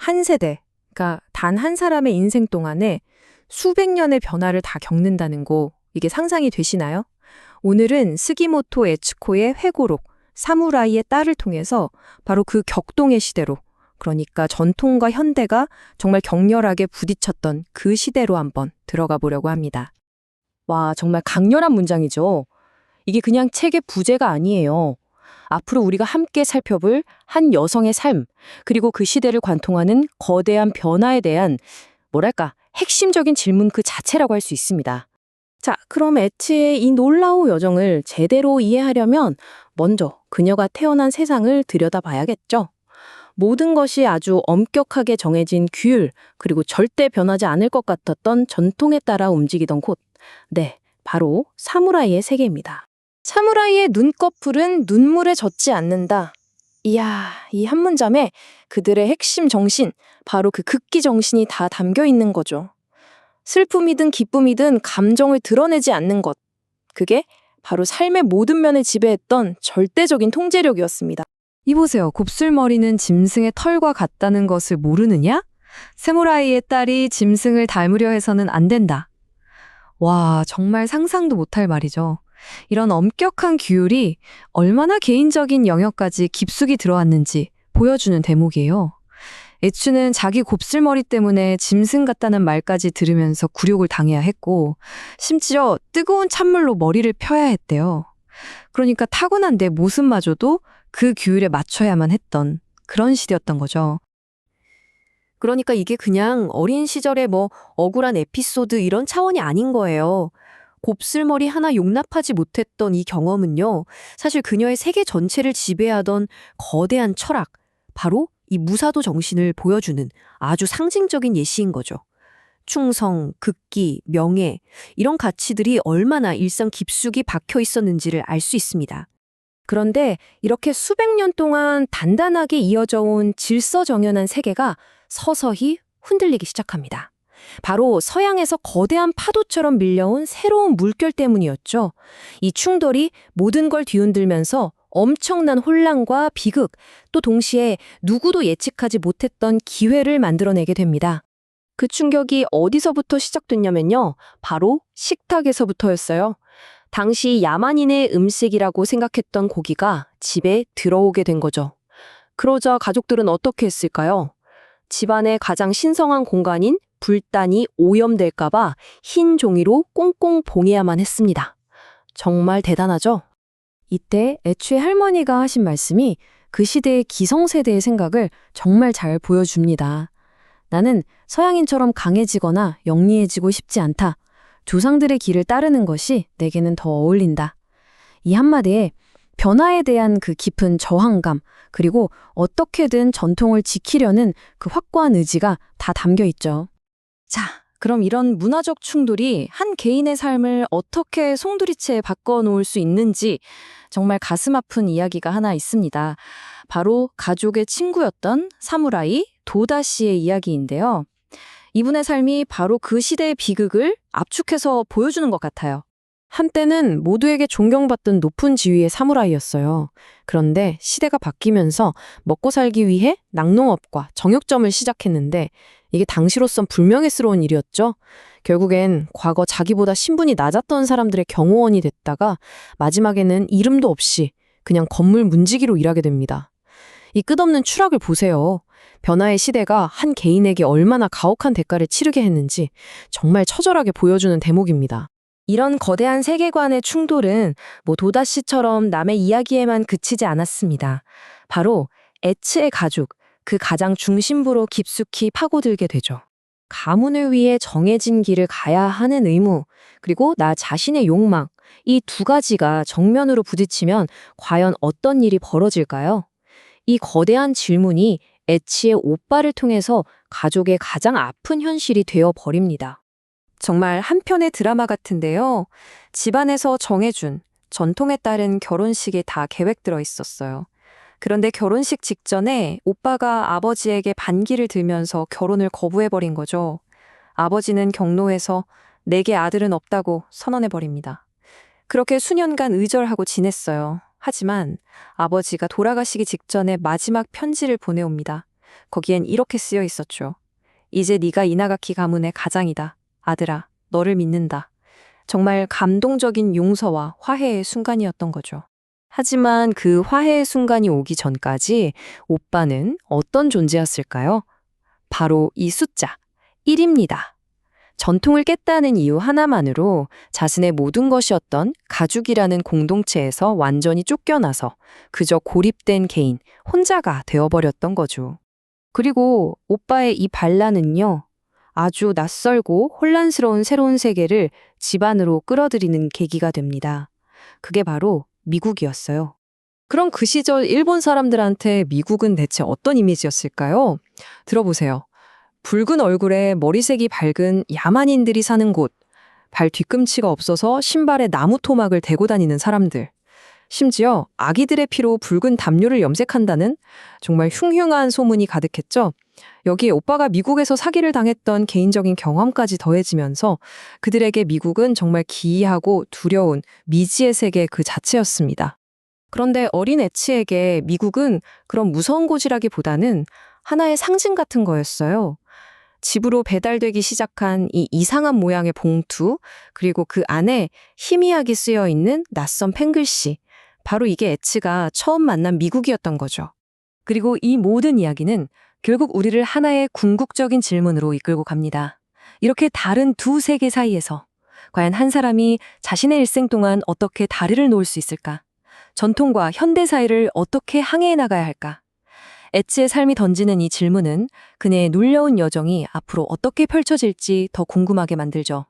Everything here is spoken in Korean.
한 세대, 그러니까 단 한 사람의 인생 동안에 수백 년의 변화를 다 겪는다는 거, 이게 상상이 되시나요? 오늘은 스기모토 에츠코의 회고록, 사무라이의 딸을 통해서 바로 그 격동의 시대로, 그러니까 전통과 현대가 정말 격렬하게 부딪혔던 그 시대로 한번 들어가 보려고 합니다. 와, 정말 강렬한 문장이죠. 이게 그냥 책의 부제가 아니에요. 앞으로 우리가 함께 살펴볼 한 여성의 삶, 그리고 그 시대를 관통하는 거대한 변화에 대한, 뭐랄까, 핵심적인 질문 그 자체라고 할 수 있습니다. 자, 그럼 에츠의 이 놀라운 여정을 제대로 이해하려면 먼저 그녀가 태어난 세상을 들여다봐야겠죠. 모든 것이 아주 엄격하게 정해진 규율, 그리고 절대 변하지 않을 것 같았던 전통에 따라 움직이던 곳. 네, 바로 사무라이의 세계입니다. 사무라이의 눈꺼풀은 눈물에 젖지 않는다. 이야, 이 한 문장에 그들의 핵심 정신, 바로 그 극기 정신이 다 담겨 있는 거죠. 슬픔이든 기쁨이든 감정을 드러내지 않는 것. 그게 바로 삶의 모든 면을 지배했던 절대적인 통제력이었습니다. 이보세요. 곱슬머리는 짐승의 털과 같다는 것을 모르느냐? 사무라이의 딸이 짐승을 닮으려 해서는 안 된다. 와, 정말 상상도 못할 말이죠. 이런 엄격한 규율이 얼마나 개인적인 영역까지 깊숙이 들어왔는지 보여주는 대목이에요. 에추는 자기 곱슬머리 때문에 짐승 같다는 말까지 들으면서 굴욕을 당해야 했고, 심지어 뜨거운 찬물로 머리를 펴야 했대요. 그러니까 타고난 내 모습마저도 그 규율에 맞춰야만 했던 그런 시대였던 거죠. 그러니까 이게 그냥 어린 시절의 억울한 에피소드 이런 차원이 아닌 거예요. 곱슬머리 하나 용납하지 못했던 이 경험은요, 사실 그녀의 세계 전체를 지배하던 거대한 철학, 바로 이 무사도 정신을 보여주는 아주 상징적인 예시인 거죠. 충성, 극기, 명예, 이런 가치들이 얼마나 일상 깊숙이 박혀 있었는지를 알 수 있습니다. 그런데 이렇게 수백 년 동안 단단하게 이어져 온 질서정연한 세계가 서서히 흔들리기 시작합니다. 바로 서양에서 거대한 파도처럼 밀려온 새로운 물결 때문이었죠. 이 충돌이 모든 걸 뒤흔들면서 엄청난 혼란과 비극, 또 동시에 누구도 예측하지 못했던 기회를 만들어내게 됩니다. 그 충격이 어디서부터 시작됐냐면요. 바로 식탁에서부터였어요. 당시 야만인의 음식이라고 생각했던 고기가 집에 들어오게 된 거죠. 그러자 가족들은 어떻게 했을까요? 집안의 가장 신성한 공간인 불단이 오염될까봐 흰 종이로 꽁꽁 봉해야만 했습니다. 정말 대단하죠? 이때 애초에 할머니가 하신 말씀이 그 시대의 기성세대의 생각을 정말 잘 보여줍니다. 나는 서양인처럼 강해지거나 영리해지고 싶지 않다. 조상들의 길을 따르는 것이 내게는 더 어울린다. 이 한마디에 변화에 대한 그 깊은 저항감, 그리고 어떻게든 전통을 지키려는 그 확고한 의지가 다 담겨 있죠. 자, 그럼 이런 문화적 충돌이 한 개인의 삶을 어떻게 송두리째 바꿔놓을 수 있는지 정말 가슴 아픈 이야기가 하나 있습니다. 바로 가족의 친구였던 사무라이 도다 씨의 이야기인데요. 이분의 삶이 바로 그 시대의 비극을 압축해서 보여주는 것 같아요. 한때는 모두에게 존경받던 높은 지위의 사무라이였어요. 그런데 시대가 바뀌면서 먹고 살기 위해 낙농업과 정육점을 시작했는데 이게 당시로선 불명예스러운 일이었죠. 결국엔 과거 자기보다 신분이 낮았던 사람들의 경호원이 됐다가 마지막에는 이름도 없이 그냥 건물 문지기로 일하게 됩니다. 이 끝없는 추락을 보세요. 변화의 시대가 한 개인에게 얼마나 가혹한 대가를 치르게 했는지 정말 처절하게 보여주는 대목입니다. 이런 거대한 세계관의 충돌은 도다 씨처럼 남의 이야기에만 그치지 않았습니다. 바로 에츠의 가족, 그 가장 중심부로 깊숙이 파고들게 되죠. 가문을 위해 정해진 길을 가야 하는 의무, 그리고 나 자신의 욕망, 이 두 가지가 정면으로 부딪히면 과연 어떤 일이 벌어질까요? 이 거대한 질문이 에츠의 오빠를 통해서 가족의 가장 아픈 현실이 되어 버립니다. 정말 한편의 드라마 같은데요. 집안에서 정해준 전통에 따른 결혼식이 다 계획되어 있었어요. 그런데 결혼식 직전에 오빠가 아버지에게 반기를 들면서 결혼을 거부해버린 거죠. 아버지는 경로에서 내게 아들은 없다고 선언해버립니다. 그렇게 수년간 의절하고 지냈어요. 하지만 아버지가 돌아가시기 직전에 마지막 편지를 보내옵니다. 거기엔 이렇게 쓰여 있었죠. 이제 네가 이나가키 가문의 가장이다. 아들아, 너를 믿는다. 정말 감동적인 용서와 화해의 순간이었던 거죠. 하지만 그 화해의 순간이 오기 전까지 오빠는 어떤 존재였을까요? 바로 이 숫자, 1입니다. 전통을 깼다는 이유 하나만으로 자신의 모든 것이었던 가족이라는 공동체에서 완전히 쫓겨나서 그저 고립된 개인, 혼자가 되어버렸던 거죠. 그리고 오빠의 이 반란은요, 아주 낯설고 혼란스러운 새로운 세계를 집안으로 끌어들이는 계기가 됩니다. 그게 바로 미국이었어요. 그럼 그 시절 일본 사람들한테 미국은 대체 어떤 이미지였을까요? 들어보세요. 붉은 얼굴에 머리색이 밝은 야만인들이 사는 곳, 발 뒤꿈치가 없어서 신발에 나무 토막을 대고 다니는 사람들, 심지어 아기들의 피로 붉은 담요를 염색한다는 정말 흉흉한 소문이 가득했죠. 여기에 오빠가 미국에서 사기를 당했던 개인적인 경험까지 더해지면서 그들에게 미국은 정말 기이하고 두려운 미지의 세계 그 자체였습니다. 그런데 어린 에치에게 미국은 그런 무서운 곳이라기보다는 하나의 상징 같은 거였어요. 집으로 배달되기 시작한 이 이상한 모양의 봉투, 그리고 그 안에 희미하게 쓰여 있는 낯선 펜글씨. 바로 이게 에치가 처음 만난 미국이었던 거죠. 그리고 이 모든 이야기는 결국 우리를 하나의 궁극적인 질문으로 이끌고 갑니다. 이렇게 다른 두 세계 사이에서 과연 한 사람이 자신의 일생 동안 어떻게 다리를 놓을 수 있을까? 전통과 현대 사이를 어떻게 항해해 나가야 할까? 에치의 삶이 던지는 이 질문은 그녀의 눌려온 여정이 앞으로 어떻게 펼쳐질지 더 궁금하게 만들죠.